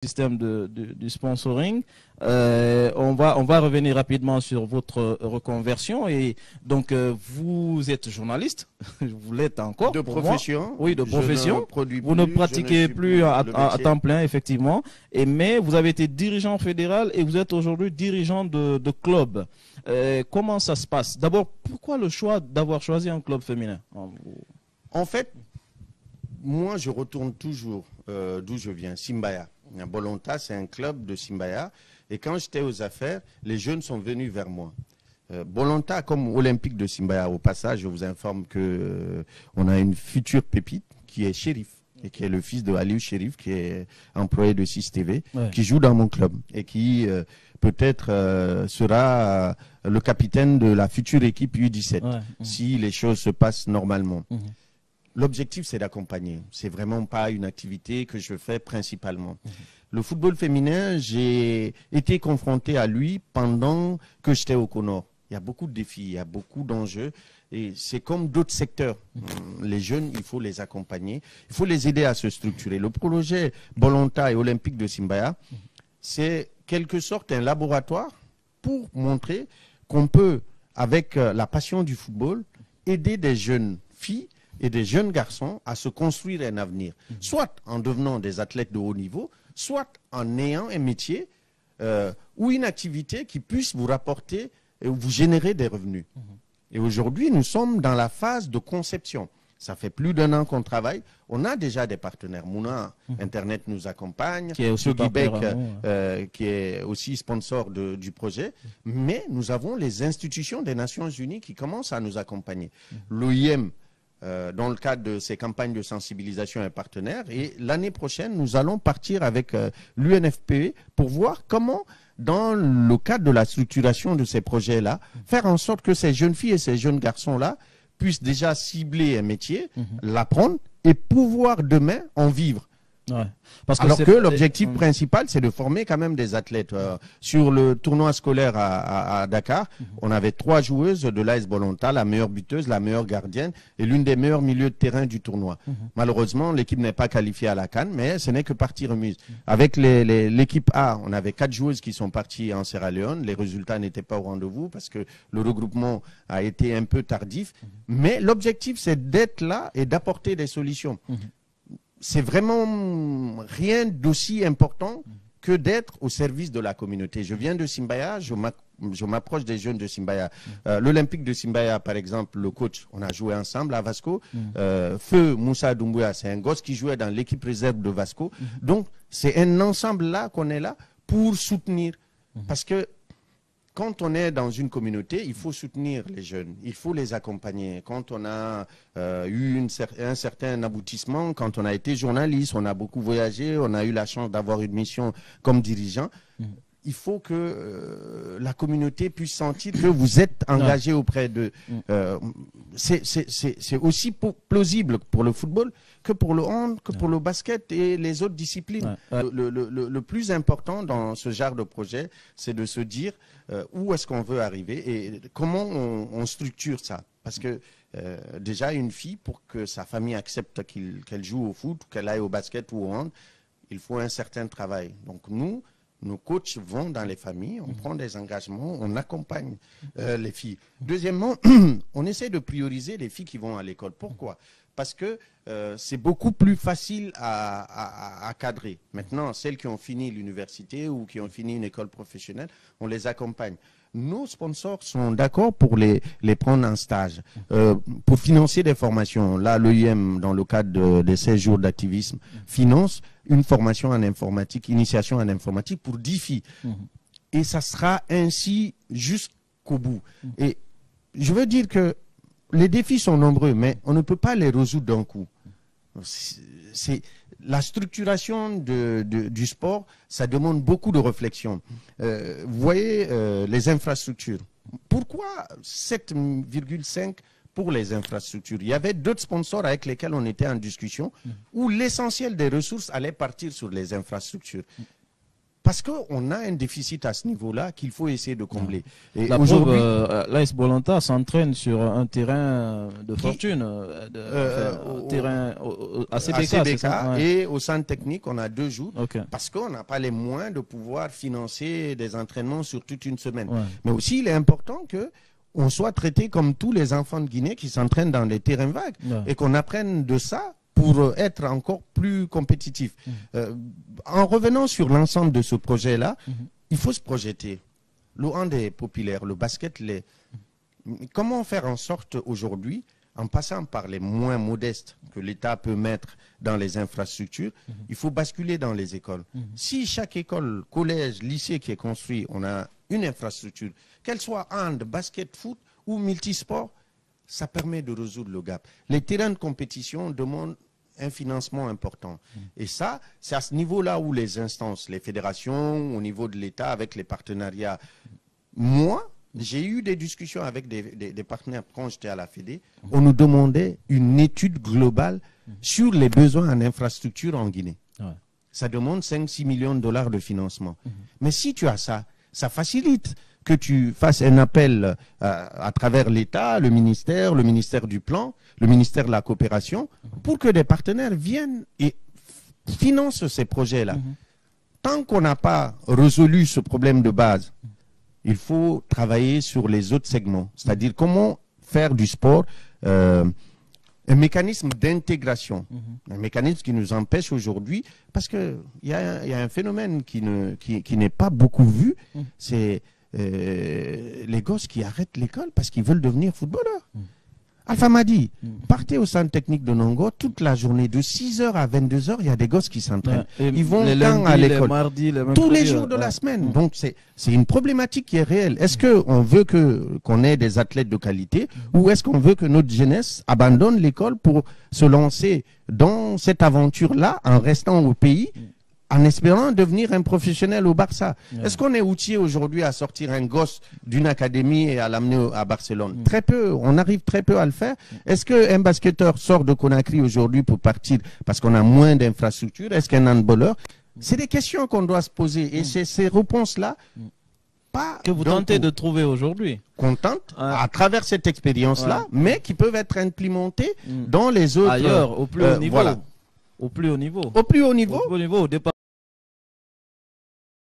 système du sponsoring. On va revenir rapidement sur votre reconversion. Et donc, vous êtes journaliste, vous l'êtes encore. De profession. Oui, de profession. Vous ne plus, pratiquez plus à temps plein, effectivement. Mais vous avez été dirigeant fédéral et vous êtes aujourd'hui dirigeant de club. Comment ça se passe? D'abord, pourquoi le choix d'avoir choisi un club féminin? En fait, moi, je retourne toujours d'où je viens, Simbaya. Bolonta, c'est un club de Simbaya. Et quand j'étais aux affaires, les jeunes sont venus vers moi. Bolonta, comme Olympique de Simbaya, au passage, je vous informe que on a une future pépite qui est Chérif, et qui est le fils de Aliou Chérif, qui est employé de 6TV, qui joue dans mon club et qui peut-être sera le capitaine de la future équipe U17, si les choses se passent normalement. L'objectif, c'est d'accompagner. C'est vraiment pas une activité que je fais principalement. Le football féminin, j'ai été confronté à lui pendant que j'étais au Conor. Il y a beaucoup de défis, il y a beaucoup d'enjeux. Et c'est comme d'autres secteurs. Les jeunes, il faut les accompagner. Il faut les aider à se structurer. Le projet Bolonta et Olympique de Simbaya, c'est quelque sorte un laboratoire pour montrer qu'on peut, avec la passion du football, aider des jeunes filles et des jeunes garçons à se construire un avenir, soit en devenant des athlètes de haut niveau, soit en ayant un métier ou une activité qui puisse vous rapporter et vous générer des revenus. Et aujourd'hui, nous sommes dans la phase de conception. Ça fait plus d'un an qu'on travaille. On a déjà des partenaires. Mouna Internet nous accompagne. Qui est aussi qui est aussi sponsor du projet. Mais nous avons les institutions des Nations Unies qui commencent à nous accompagner. L'OIM, dans le cadre de ces campagnes de sensibilisation, est partenaire. Et l'année prochaine, nous allons partir avec l'UNFPE pour voir comment, dans le cadre de la structuration de ces projets-là, faire en sorte que ces jeunes filles et ces jeunes garçons-là puissent déjà cibler un métier, l'apprendre et pouvoir demain en vivre. Alors que l'objectif principal, c'est de former quand même des athlètes. Sur le tournoi scolaire à Dakar, on avait 3 joueuses de l'AS Bolonta, la meilleure buteuse, la meilleure gardienne et l'une des meilleures milieux de terrain du tournoi. Malheureusement, l'équipe n'est pas qualifiée à la CAN, mais ce n'est que partie remise. Avec l'équipe A, on avait 4 joueuses qui sont parties en Sierra Leone. Les résultats n'étaient pas au rendez-vous parce que le regroupement a été un peu tardif. Mais l'objectif, c'est d'être là et d'apporter des solutions. C'est vraiment rien d'aussi important que d'être au service de la communauté. Je viens de Simbaya, je m'approche des jeunes de Simbaya. L'Olympique de Simbaya, par exemple, le coach, on a joué ensemble à Vasco. Feu Moussa Doumbouya, c'est un gosse qui jouait dans l'équipe réserve de Vasco. Donc, c'est un ensemble là qu'on est là pour soutenir. Parce que quand on est dans une communauté, il faut soutenir les jeunes, il faut les accompagner. Quand on a eu un certain aboutissement, quand on a été journaliste, on a beaucoup voyagé, on a eu la chance d'avoir une mission comme dirigeant, il faut que la communauté puisse sentir que vous êtes engagé auprès d'eux. C'est aussi plausible pour le football que pour le hand, que pour le basket et les autres disciplines. Le plus important dans ce genre de projet, c'est de se dire où est-ce qu'on veut arriver et comment on structure ça. Parce que déjà, une fille, pour que sa famille accepte qu'elle joue au foot, qu'elle aille au basket ou au hand, il faut un certain travail. Donc nous, nos coachs vont dans les familles, on prend des engagements, on accompagne les filles. Deuxièmement, on essaie de prioriser les filles qui vont à l'école. Pourquoi? Parce que c'est beaucoup plus facile à cadrer. Maintenant, celles qui ont fini l'université ou qui ont fini une école professionnelle, on les accompagne. Nos sponsors sont d'accord pour les prendre en stage, pour financer des formations. Là, l'OIM, dans le cadre des 16 jours d'activisme, finance une formation en informatique, initiation en informatique pour 10 filles. Et ça sera ainsi jusqu'au bout. Et je veux dire que les défis sont nombreux, mais on ne peut pas les résoudre d'un coup. C'est la structuration du sport, ça demande beaucoup de réflexion. Vous voyez les infrastructures. Pourquoi 7,5 pour les infrastructures? Il y avait d'autres sponsors avec lesquels on était en discussion où l'essentiel des ressources allait partir sur les infrastructures. Parce qu'on a un déficit à ce niveau-là qu'il faut essayer de combler. Et la aujourd'hui, l'AS Bolanta s'entraîne sur un terrain de fortune, terrain ACBK, c'est ça? Et au centre technique, on a 2 jours, parce qu'on n'a pas les moyens de pouvoir financer des entraînements sur toute une semaine. Mais aussi, il est important que on soit traité comme tous les enfants de Guinée qui s'entraînent dans les terrains vagues et qu'on apprenne de ça pour être encore plus compétitif. En revenant sur l'ensemble de ce projet-là, il faut se projeter. Le hand est populaire, le basket l'est. Comment faire en sorte aujourd'hui, en passant par les moins modestes que l'État peut mettre dans les infrastructures, il faut basculer dans les écoles. Si chaque école, collège, lycée qui est construit, on a une infrastructure, qu'elle soit hand, basket, foot ou multisport, ça permet de résoudre le gap. Les terrains de compétition demandent un financement important. Et ça, c'est à ce niveau-là où les instances, les fédérations, au niveau de l'État, avec les partenariats. Moi, j'ai eu des discussions avec des partenaires quand j'étais à la Fédé. On nous demandait une étude globale sur les besoins en infrastructure en Guinée. Ça demande 5-6 millions de dollars de financement. Mais si tu as ça, ça facilite que tu fasses un appel à travers l'État, le ministère du Plan, le ministère de la Coopération, pour que des partenaires viennent et financent ces projets-là. Tant qu'on n'a pas résolu ce problème de base, il faut travailler sur les autres segments. C'est-à-dire comment faire du sport un mécanisme d'intégration. Un mécanisme qui nous empêche aujourd'hui, parce qu'il y a un phénomène qui n'est pas beaucoup vu, c'est les gosses qui arrêtent l'école parce qu'ils veulent devenir footballeurs. Alpha m'a dit, partez au centre technique de Nongo, toute la journée, de 6h à 22h, il y a des gosses qui s'entraînent. Ils vont quand à l'école? Tous les jours de la semaine. Donc c'est une problématique qui est réelle. Est-ce qu'on veut qu'on ait des athlètes de qualité ou est-ce qu'on veut que notre jeunesse abandonne l'école pour se lancer dans cette aventure-là en restant au pays, en espérant devenir un professionnel au Barça? Est-ce qu'on est outillé aujourd'hui à sortir un gosse d'une académie et à l'amener à Barcelone? Très peu, on arrive très peu à le faire. Est-ce qu'un basketteur sort de Conakry aujourd'hui pour partir parce qu'on a moins d'infrastructures? Est-ce qu'un handballeur? C'est des questions qu'on doit se poser et c'est ces réponses-là que vous tentez de trouver aujourd'hui. Qu'on tente à travers cette expérience-là, mais qui peuvent être implémentées dans les autres... Ailleurs, au plus haut niveau. Voilà. Au plus haut niveau. Au plus haut niveau. Au plus haut niveau, au départ.